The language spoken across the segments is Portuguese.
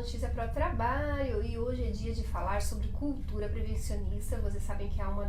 notícia para o trabalho e hoje é dia de falar sobre cultura prevencionista. Vocês sabem que é uma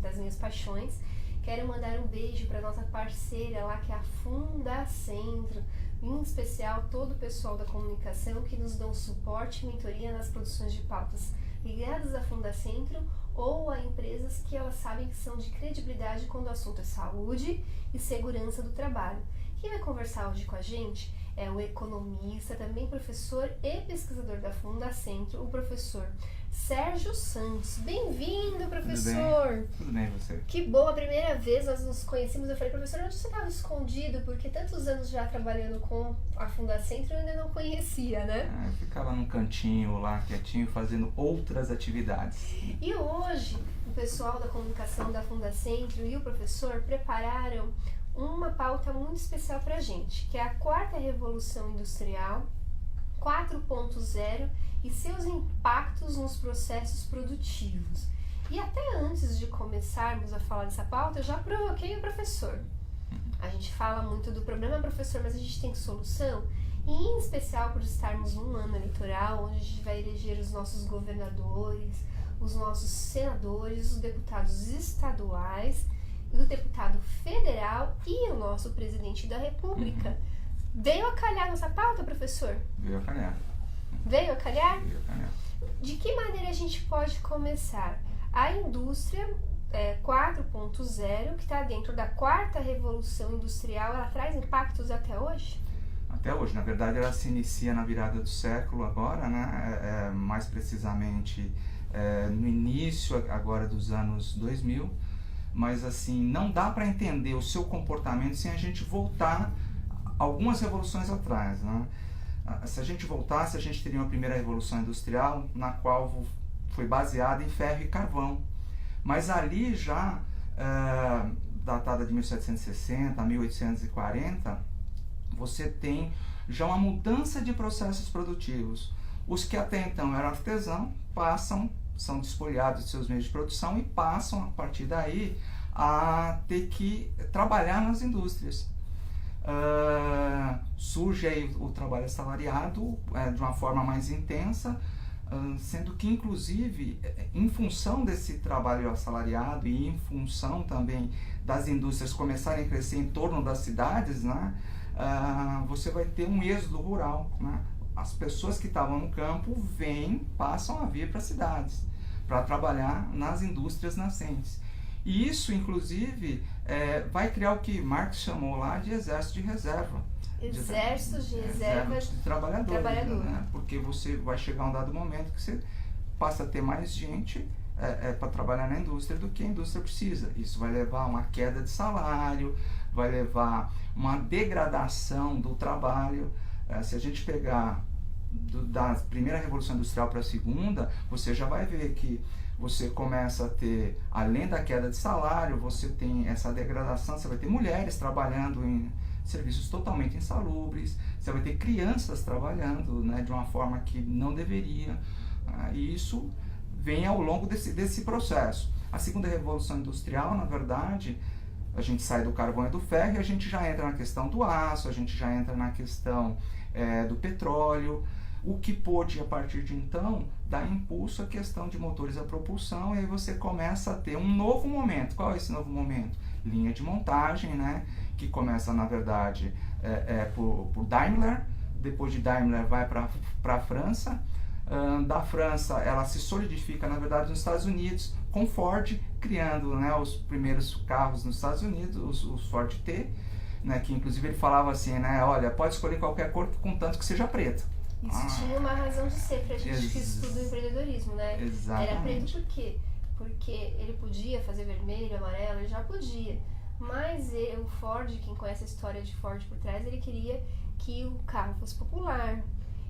das minhas paixões. Quero mandar um beijo para nossa parceira lá, que é a Fundacentro, em especial todo o pessoal da comunicação que nos dão suporte e mentoria nas produções de pautas ligadas à Fundacentro ou a empresas que elas sabem que são de credibilidade quando o assunto é saúde e segurança do trabalho. Quem vai conversar hoje com a gente é o economista, também professor e pesquisador da Fundacentro, o professor Sérgio Santos. Bem-vindo, professor! Tudo bem, você? Que bom, a primeira vez nós nos conhecemos, eu falei, professor, onde você estava escondido? Porque tantos anos já trabalhando com a Fundacentro eu ainda não conhecia, né? Eu ficava num cantinho lá, quietinho, fazendo outras atividades. E hoje, o pessoal da comunicação da Fundacentro e o professor prepararam uma pauta muito especial para a gente, que é a quarta revolução industrial 4.0 e seus impactos nos processos produtivos. E até antes de começarmos a falar dessa pauta, eu já provoquei o professor. A gente fala muito do problema, professor, mas a gente tem solução? E em especial por estarmos num ano eleitoral, onde a gente vai eleger os nossos governadores, os nossos senadores, os deputados estaduais, o deputado federal e o nosso presidente da República. Veio a calhar nossa pauta, professor? Veio a calhar. Veio a calhar? Veio a calhar. De que maneira a gente pode começar? A indústria 4.0, que está dentro da quarta revolução industrial, ela traz impactos até hoje? Até hoje, na verdade, ela se inicia na virada do século agora, né? Mais precisamente no início agora dos anos 2000. Mas assim, não dá para entender o seu comportamento sem a gente voltar algumas revoluções atrás, né? Se a gente voltasse, a gente teria uma primeira revolução industrial na qual foi baseada em ferro e carvão. Mas ali já, datada de 1760 a 1840, você tem já uma mudança de processos produtivos. Os que até então eram artesãos são despoliados de seus meios de produção e passam, a partir daí, a ter que trabalhar nas indústrias. Surge aí o trabalho assalariado de uma forma mais intensa, sendo que, inclusive, em função desse trabalho assalariado e em função também das indústrias começarem a crescer em torno das cidades, né, você vai ter um êxodo rural, né? As pessoas que estavam no campo passam a vir para as cidades, para trabalhar nas indústrias nascentes. E isso, inclusive, vai criar o que Marx chamou lá de exército de reserva. Exército de reserva de trabalhadores. Né? Porque você vai chegar um dado momento que você passa a ter mais gente para trabalhar na indústria do que a indústria precisa. Isso vai levar a uma queda de salário, vai levar uma degradação do trabalho. Se a gente pegar da primeira revolução industrial para a segunda, você já vai ver que você começa a ter, além da queda de salário, você tem essa degradação, você vai ter mulheres trabalhando em serviços totalmente insalubres, você vai ter crianças trabalhando, né, de uma forma que não deveria, e isso vem ao longo desse processo. A segunda revolução industrial, na verdade, a gente sai do carvão e do ferro e a gente já entra na questão do aço, a gente já entra na questão do petróleo, o que pôde, a partir de então, dar impulso à questão de motores a propulsão, e aí você começa a ter um novo momento. Qual é esse novo momento? Linha de montagem, né, que começa, na verdade, por Daimler, depois de Daimler vai para a França, da França ela se solidifica, na verdade, nos Estados Unidos, com Ford criando, né, os primeiros carros nos Estados Unidos, os Ford T, né, que inclusive ele falava assim, né, olha, pode escolher qualquer cor contanto que seja preto. Isso tinha uma razão de ser pra gente que estuda o empreendedorismo, né? Exatamente. Era preto por quê? Porque ele podia fazer vermelho, amarelo, ele já podia. Mas o Ford, quem conhece a história de Ford por trás, ele queria que o carro fosse popular.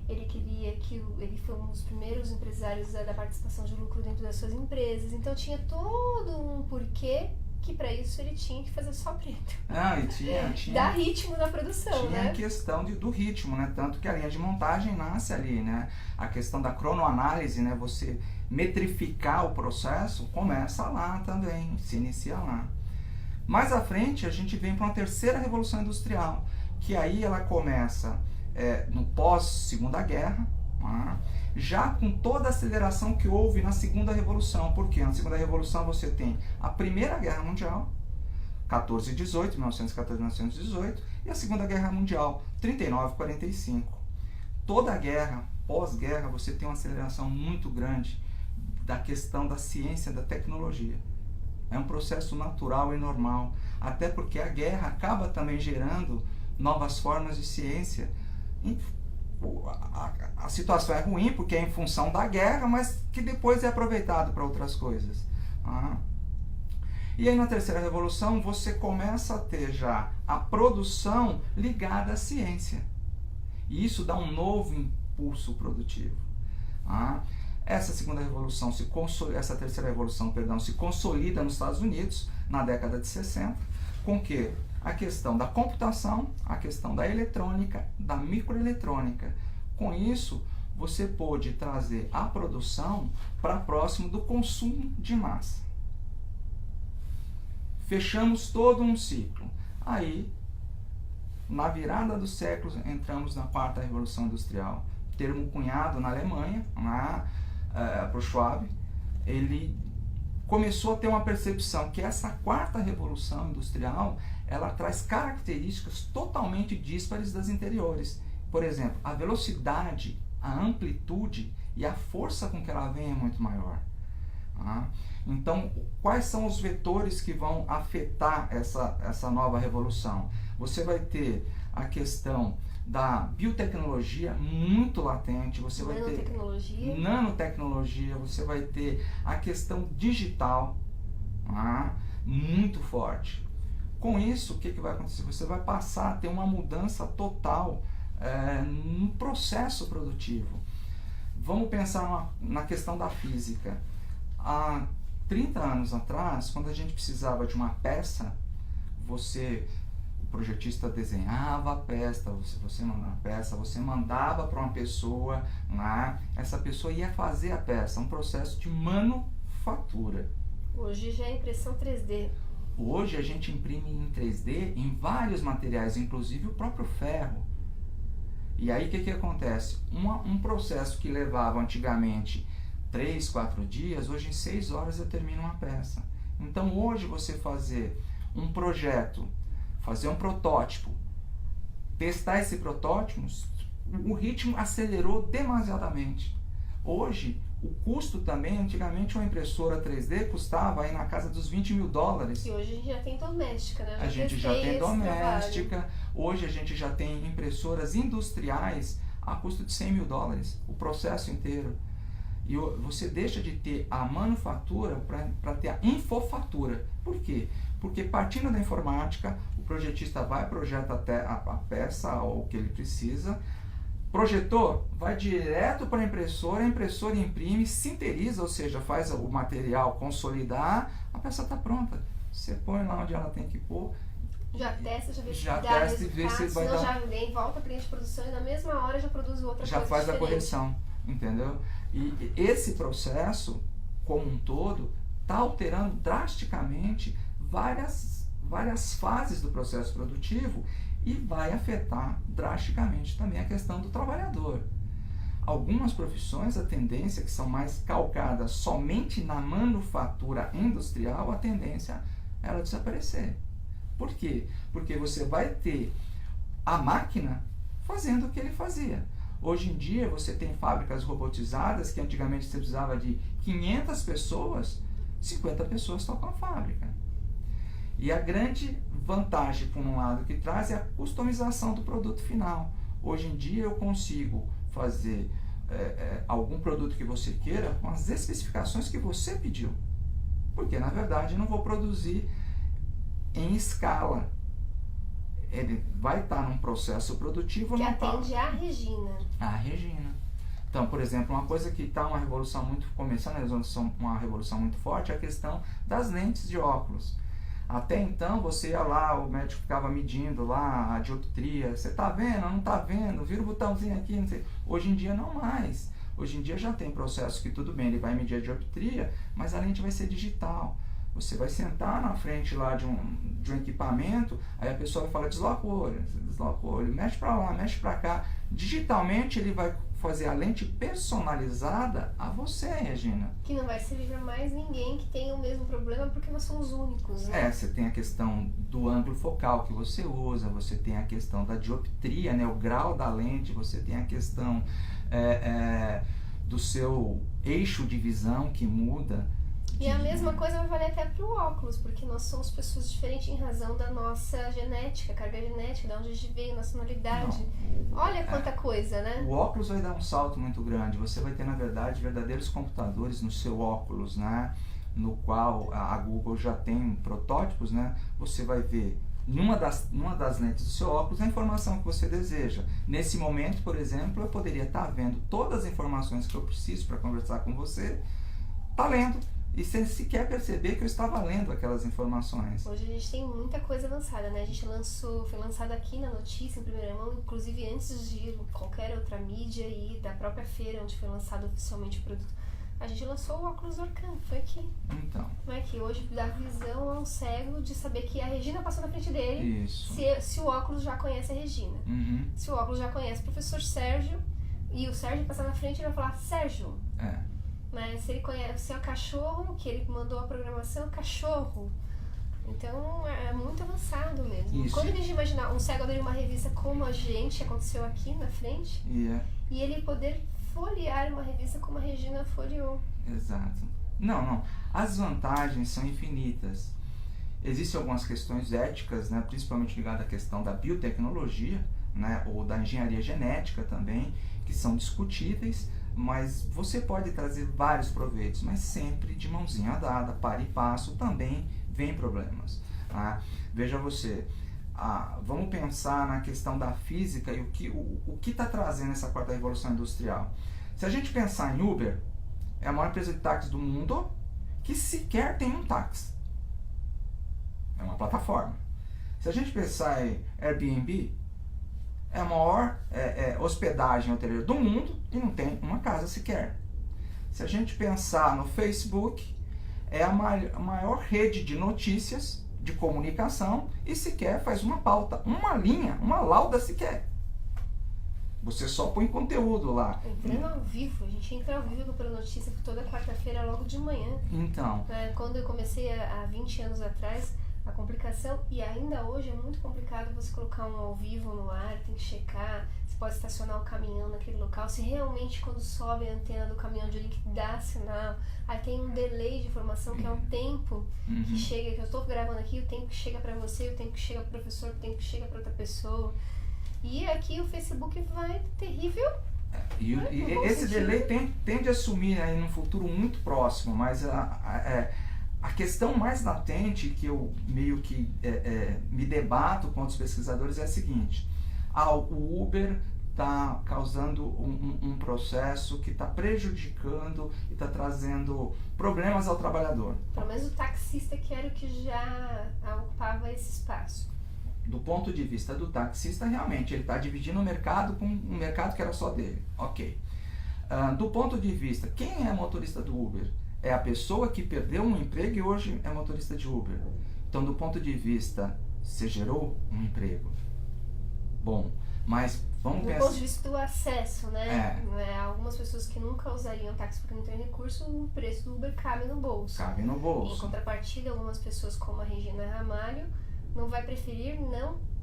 Ele queria que ele foi um dos primeiros empresários da participação de lucro dentro das suas empresas. Então tinha todo um porquê que para isso ele tinha que fazer só preto. E tinha Dá ritmo na produção, tinha né? a questão do ritmo, né? Tanto que a linha de montagem nasce ali, né? A questão da cronoanálise, né? Você metrificar o processo começa lá também, se inicia lá. Mais à frente a gente vem para uma terceira revolução industrial, que aí ela começa no pós-Segunda Guerra, Já com toda a aceleração que houve na segunda revolução. Porque na segunda revolução você tem a Primeira Guerra Mundial, 14 e 18, 1914 e 1918, e a Segunda Guerra Mundial, 39 e 45. Toda a guerra, pós-guerra, você tem uma aceleração muito grande da questão da ciência, da tecnologia. É um processo natural e normal, até porque a guerra acaba também gerando novas formas de ciência. A situação é ruim porque é em função da guerra, mas que depois é aproveitado para outras coisas. E aí na terceira revolução você começa a ter já a produção ligada à ciência. E isso dá um novo impulso produtivo. Essa segunda revolução, essa terceira revolução, perdão, se consolida nos Estados Unidos na década de 60, com que a questão da computação, a questão da eletrônica, da microeletrônica. Com isso, você pôde trazer a produção para próximo do consumo de massa. Fechamos todo um ciclo. Aí, na virada dos séculos, entramos na quarta revolução industrial. Termo cunhado na Alemanha, para o Schwab, ele começou a ter uma percepção que essa quarta revolução industrial, ela traz características totalmente díspares das anteriores. Por exemplo, a velocidade, a amplitude e a força com que ela vem é muito maior. Então, quais são os vetores que vão afetar essa nova revolução? Você vai ter a questão da biotecnologia muito latente, você vai ter nanotecnologia, você vai ter a questão digital muito forte. Com isso, o que vai acontecer? Você vai passar a ter uma mudança total no processo produtivo. Vamos pensar na questão da física. Há 30 anos atrás, quando a gente precisava de uma peça, o projetista desenhava a peça, você mandava para uma pessoa, essa pessoa ia fazer a peça, um processo de manufatura. Hoje já é impressão 3D. Hoje a gente imprime em 3D em vários materiais, inclusive o próprio ferro. E aí o que acontece? Um processo que levava antigamente 3, 4 dias, hoje em 6 horas eu termino uma peça. Então hoje você fazer um projeto, fazer um protótipo, testar esse protótipo, o ritmo acelerou demasiadamente. Hoje, o custo também, antigamente uma impressora 3D custava aí na casa dos $20 mil. E hoje a gente já tem doméstica, né? A gente já tem doméstica, hoje a gente já tem impressoras industriais a custo de $100 mil, o processo inteiro. E você deixa de ter a manufatura para ter a infofatura. Por quê? Porque partindo da informática, o projetista vai projeta até a peça ou o que ele precisa, projetou, vai direto para a impressora imprime, sinteriza, ou seja, faz o material consolidar, a peça está pronta. Você põe lá onde ela tem que pôr. Já testa, já vê se já dá testa e vê se vai dar. Já vem, volta para a linha de produção e na mesma hora já produz outra já coisa faz diferente. A correção, entendeu? E esse processo, como um todo, está alterando drasticamente várias fases do processo produtivo e vai afetar drasticamente também a questão do trabalhador. Algumas profissões, a tendência que são mais calcadas somente na manufatura industrial, a tendência é ela desaparecer. Por quê? Porque você vai ter a máquina fazendo o que ele fazia. Hoje em dia você tem fábricas robotizadas que antigamente você precisava de 500 pessoas, 50 pessoas tocam a fábrica. E a grande vantagem, por um lado, que traz é a customização do produto final. Hoje em dia eu consigo fazer algum produto que você queira com as especificações que você pediu. Porque, na verdade, eu não vou produzir em escala. Ele vai estar num processo produtivo... Que atende a Regina. A Regina. Então, por exemplo, uma coisa que está uma revolução muito... começando uma revolução muito forte é a questão das lentes de óculos. Até então, você ia lá, o médico ficava medindo lá a dioptria. Você está vendo? Não está vendo? Vira o botãozinho aqui, não sei. Hoje em dia não mais. Hoje em dia já tem processo que tudo bem, ele vai medir a dioptria, mas a lente vai ser digital. Você vai sentar na frente lá de um equipamento, aí a pessoa vai falar, desloca o olho, mexe para lá, mexe para cá. Digitalmente ele vai fazer a lente personalizada a você, Regina. Que não vai servir para mais ninguém que tenha o mesmo problema, porque nós somos únicos, né? Você tem a questão do ângulo focal que você usa, você tem a questão da dioptria, né, o grau da lente, você tem a questão do seu eixo de visão que muda. E a mesma coisa vai valer até para o óculos, porque nós somos pessoas diferentes em razão da nossa genética, carga genética, de onde a gente veio, nacionalidade. Olha quanta coisa, né? O óculos vai dar um salto muito grande. Você vai ter, na verdade, verdadeiros computadores no seu óculos, né? No qual a Google já tem protótipos, né? Você vai ver numa das lentes do seu óculos a informação que você deseja. Nesse momento, por exemplo, eu poderia estar vendo todas as informações que eu preciso para conversar com você, tá lendo. E sem sequer perceber que eu estava lendo aquelas informações. Hoje a gente tem muita coisa avançada, né? A gente foi lançado aqui na notícia em primeira mão, inclusive antes de qualquer outra mídia e da própria feira onde foi lançado oficialmente o produto. A gente lançou o óculos Orcan, foi aqui. Então. Não é que hoje dá visão a um cego de saber que a Regina passou na frente dele. Isso. Se o óculos já conhece a Regina. Uhum. Se o óculos já conhece o professor Sérgio e o Sérgio passar na frente, ele vai falar, Sérgio. Mas se ele conhece o cachorro, que ele mandou a programação, cachorro. Então é muito avançado mesmo. Isso. Quando a gente imaginar um cego abrir uma revista como a gente, aconteceu aqui na frente, e ele poder folhear uma revista como a Regina folheou. Exato. Não. As vantagens são infinitas. Existem algumas questões éticas, né, principalmente ligadas à questão da biotecnologia, né, ou da engenharia genética também, que são discutíveis, mas você pode trazer vários proveitos, mas sempre de mãozinha dada, para e passo, também vem problemas. Tá? Veja você, vamos pensar na questão da física e o que está trazendo essa quarta revolução industrial. Se a gente pensar em Uber, é a maior empresa de táxi do mundo que sequer tem um táxi. É uma plataforma. Se a gente pensar em Airbnb, é a maior hospedagem hoteleira do mundo e não tem uma casa sequer. Se a gente pensar no Facebook, é a maior rede de notícias, de comunicação e sequer faz uma pauta, uma linha, uma lauda sequer. Você só põe conteúdo lá. Entrando ao vivo, a gente entra ao vivo pela notícia toda quarta-feira logo de manhã. Então. Quando eu comecei há 20 anos atrás, a complicação, e ainda hoje é muito complicado você colocar um ao vivo no ar, tem que checar, você pode estacionar o caminhão naquele local, se realmente quando sobe a antena do caminhão de link dá sinal, aí tem um delay de informação que é um tempo que chega, que eu estou gravando aqui, o tempo que chega para você, o tempo que chega para o professor, o tempo que chega para outra pessoa, e aqui o Facebook vai terrível. E esse delay tende a sumir aí num futuro muito próximo, mas a questão mais latente que eu meio que me debato com os pesquisadores é a seguinte: o Uber está causando um processo que está prejudicando e está trazendo problemas ao trabalhador. Pelo menos o taxista que era o que já ocupava esse espaço. Do ponto de vista do taxista, realmente, ele está dividindo o mercado com um mercado que era só dele. Ok. Do ponto de vista, quem é motorista do Uber? É a pessoa que perdeu um emprego e hoje é motorista de Uber. Então, do ponto de vista, você gerou um emprego. Bom, mas vamos pensar... Do ponto de vista do acesso, né? Algumas pessoas que nunca usariam táxi porque não tem recurso, o preço do Uber cabe no bolso. Cabe no bolso. Em contrapartida, algumas pessoas como a Regina Ramalho não vai preferir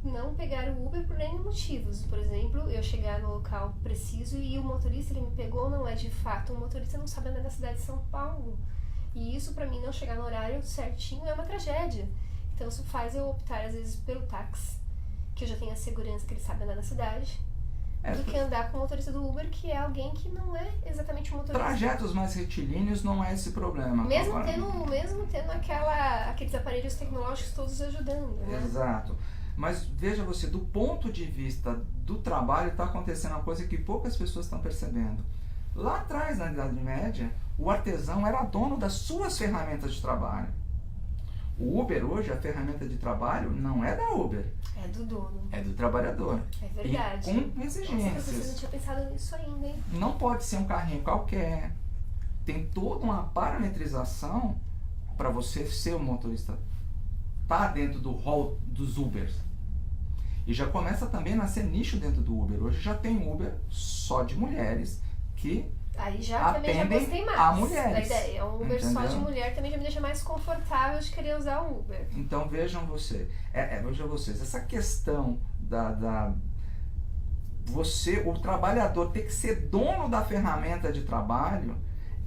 não pegar o Uber por N motivos. Por exemplo, eu chegar no local preciso e o motorista, ele me pegou, não é de fato, o motorista não sabe andar na cidade de São Paulo. E isso, pra mim, não chegar no horário certinho é uma tragédia. Então, isso faz eu optar, às vezes, pelo táxi, que eu já tenho a segurança que ele sabe andar na cidade, do que andar com o motorista do Uber, que é alguém que não é exatamente um motorista. Trajetos mais retilíneos não é esse problema. Mesmo tendo aqueles aparelhos tecnológicos todos ajudando, né? Exato. Mas veja você, do ponto de vista do trabalho, está acontecendo uma coisa que poucas pessoas estão percebendo. Lá atrás, na Idade Média, o artesão era dono das suas ferramentas de trabalho. O Uber hoje, a ferramenta de trabalho, não é da Uber. É do dono. É do trabalhador. É verdade. E com exigências. Você não tinha pensado nisso ainda, hein? Não pode ser um carrinho qualquer. Tem toda uma parametrização para você ser um motorista. Tá dentro do hall dos Ubers. E já começa também a nascer nicho dentro do Uber. Hoje já tem Uber só de mulheres que aí já também já gostei mais a mulheres. da ideia. Um Uber só de mulher também já me deixa mais confortável de querer usar o Uber. Então vejam vocês, essa questão o trabalhador ter que ser dono da ferramenta de trabalho,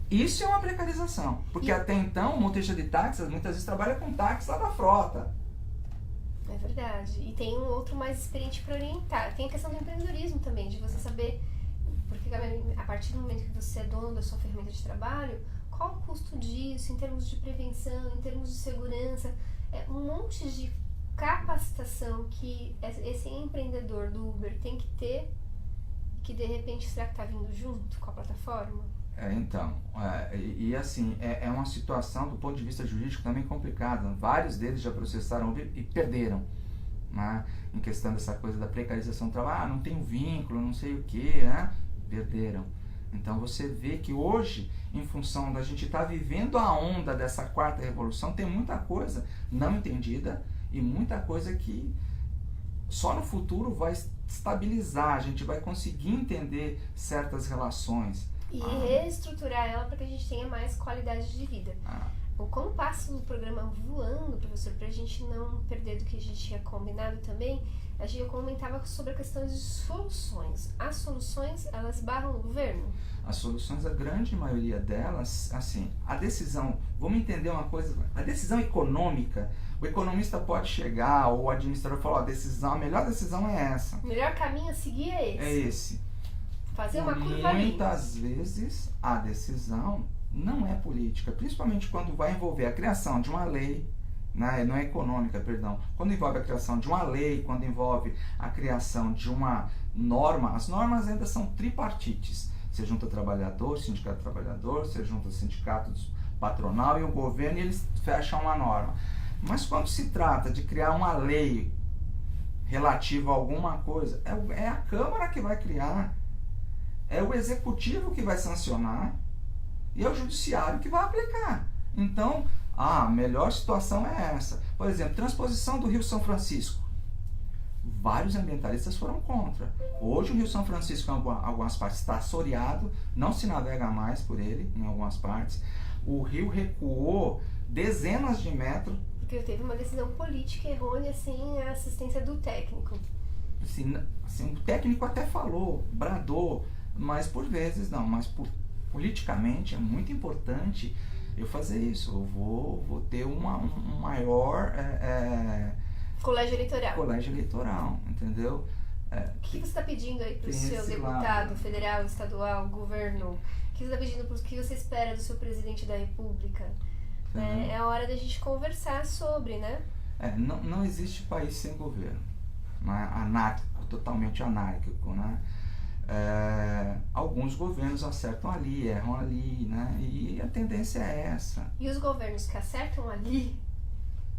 isso é uma precarização. Porque até então o motorista de táxi muitas vezes trabalha com táxi lá da frota. É verdade. E tem um outro mais experiente para orientar. Tem a questão do empreendedorismo também, de você saber, porque a partir do momento que você é dono da sua ferramenta de trabalho, qual o custo disso em termos de prevenção, em termos de segurança, um monte de capacitação que esse empreendedor do Uber tem que ter, que de repente será que está vindo junto com a plataforma? Assim, é uma situação do ponto de vista jurídico também complicada. Vários deles já processaram Uber e perderam, né? Em questão dessa coisa da precarização do trabalho, não tem um vínculo, não sei o que, né? Perderam. Então você vê que hoje, em função da gente estar vivendo a onda dessa quarta revolução, tem muita coisa não entendida e muita coisa que só no futuro vai estabilizar, a gente vai conseguir entender certas relações. E reestruturar ela para que a gente tenha mais qualidade de vida. Como passa o programa voando, professor, para a gente não perder do que a gente tinha combinado também, eu comentava sobre a questão de soluções. As soluções, elas barram o governo? As soluções, a grande maioria delas, assim, a decisão, vamos entender uma coisa, a decisão econômica, o economista pode chegar, ou o administrador falar, a melhor decisão é essa. O melhor caminho a seguir é esse. É esse. Fazer uma curva ali. Muitas vezes a decisão não é política, principalmente quando vai envolver a criação de uma lei, né, não é econômica, perdão, quando envolve a criação de uma lei, quando envolve a criação de uma norma, as normas ainda são tripartites, você junta trabalhador, sindicato trabalhador, você junta sindicato patronal e o governo e eles fecham uma norma. Mas quando se trata de criar uma lei relativa a alguma coisa, é a Câmara que vai criar, é o Executivo que vai sancionar e é o Judiciário que vai aplicar. Então, a melhor situação é essa. Por exemplo, transposição do Rio São Francisco. Vários ambientalistas foram contra. Hoje o Rio São Francisco, em algumas partes, está assoreado, não se navega mais por ele, em algumas partes. O rio recuou dezenas de metros. Porque teve uma decisão política errônea sem a assistência do técnico. Assim, o técnico até falou, bradou, mas por vezes não. Mas politicamente é muito importante eu fazer isso. Eu vou ter um maior... Colégio eleitoral, entendeu? O que você está pedindo aí para o seu deputado federal, estadual, governo? O que você está pedindo, o que você espera do seu presidente da República? É a hora da gente conversar sobre, né? Não existe país sem governo, né? Anárquico, totalmente anárquico, né? Alguns governos acertam ali, erram ali, né? E a tendência é essa. E os governos que acertam ali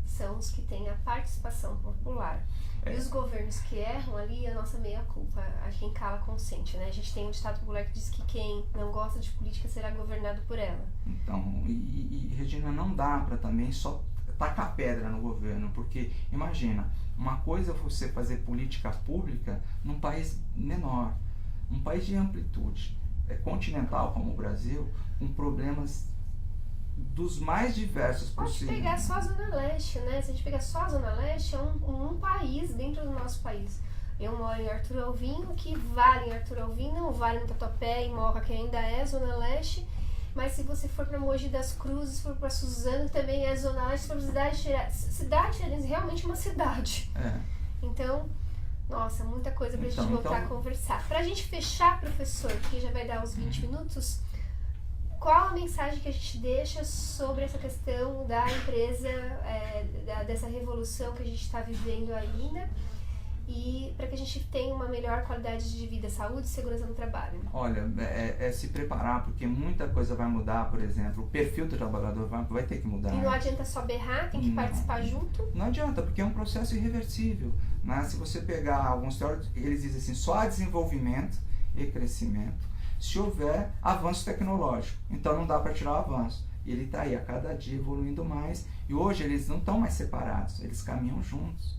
são os que têm a participação popular. E os governos que erram ali, a nossa meia-culpa, a quem cala consente, né? A gente tem um ditado popular que diz que quem não gosta de política será governado por ela. Então, Regina, não dá para também só tacar pedra no governo, porque imagina, uma coisa é você fazer política pública num país menor, um país de amplitude, continental como o Brasil, com problemas dos mais diversos possíveis. Pode pegar só a Zona Leste, né? Se a gente pegar só a Zona Leste, é um país dentro do nosso país. Eu moro em Arthur Alvim, o que vale em Arthur Alvim não vale no Tatuapé e Moca, que ainda é Zona Leste, mas se você for para Mogi das Cruzes, for para Suzano, também é Zona Leste, para Cidade Tiradentes, realmente uma cidade. Então, nossa, muita coisa pra gente voltar a conversar. Pra gente fechar, professor, que já vai dar uns 20 minutos, qual a mensagem que a gente deixa sobre essa questão da empresa, dessa revolução que a gente está vivendo ainda, e para que a gente tenha uma melhor qualidade de vida, saúde e segurança no trabalho? Olha, se preparar, porque muita coisa vai mudar. Por exemplo, o perfil do trabalhador vai ter que mudar. E não adianta só berrar, tem que participar junto? Não adianta, porque é um processo irreversível, né? Se você pegar alguns teóricos, eles dizem assim, só há desenvolvimento e crescimento se houver avanço tecnológico. Então não dá para tirar o avanço. Ele está aí a cada dia evoluindo mais, e hoje eles não estão mais separados, eles caminham juntos.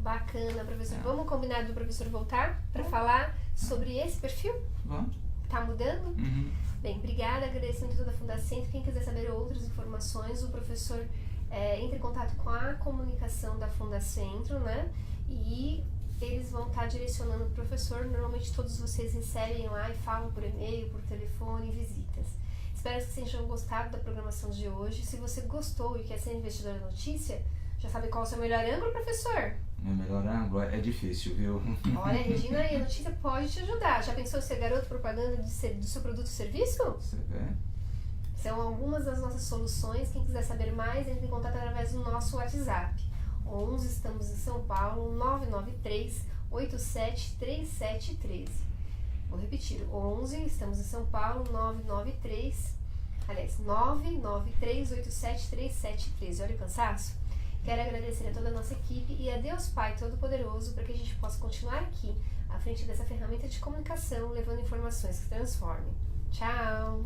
Bacana, professor. Vamos combinar do professor voltar para falar sobre esse perfil? Vamos. Tá mudando? Uhum. Bem, obrigada, agradecimento toda a Fundacentro. Quem quiser saber outras informações, o professor entra em contato com a comunicação da Fundacentro, né? E eles vão estar direcionando o professor. Normalmente todos vocês recebem lá e falam por e-mail, por telefone, visitas. Espero que vocês tenham gostado da programação de hoje. Se você gostou e quer ser investidor da notícia, já sabe qual é o seu melhor ângulo, professor? Meu melhor ângulo é difícil, viu? Olha, Regina, a notícia pode te ajudar. Já pensou em ser garoto propaganda do seu produto ou serviço? Você vê? São algumas das nossas soluções. Quem quiser saber mais, entre em contato através do nosso WhatsApp. 11, estamos em São Paulo, 993 873713. Vou repetir, 11, estamos em São Paulo, 993 873713. Olha o cansaço. Quero agradecer a toda a nossa equipe e a Deus Pai Todo-Poderoso para que a gente possa continuar aqui, à frente dessa ferramenta de comunicação, levando informações que transformem. Tchau!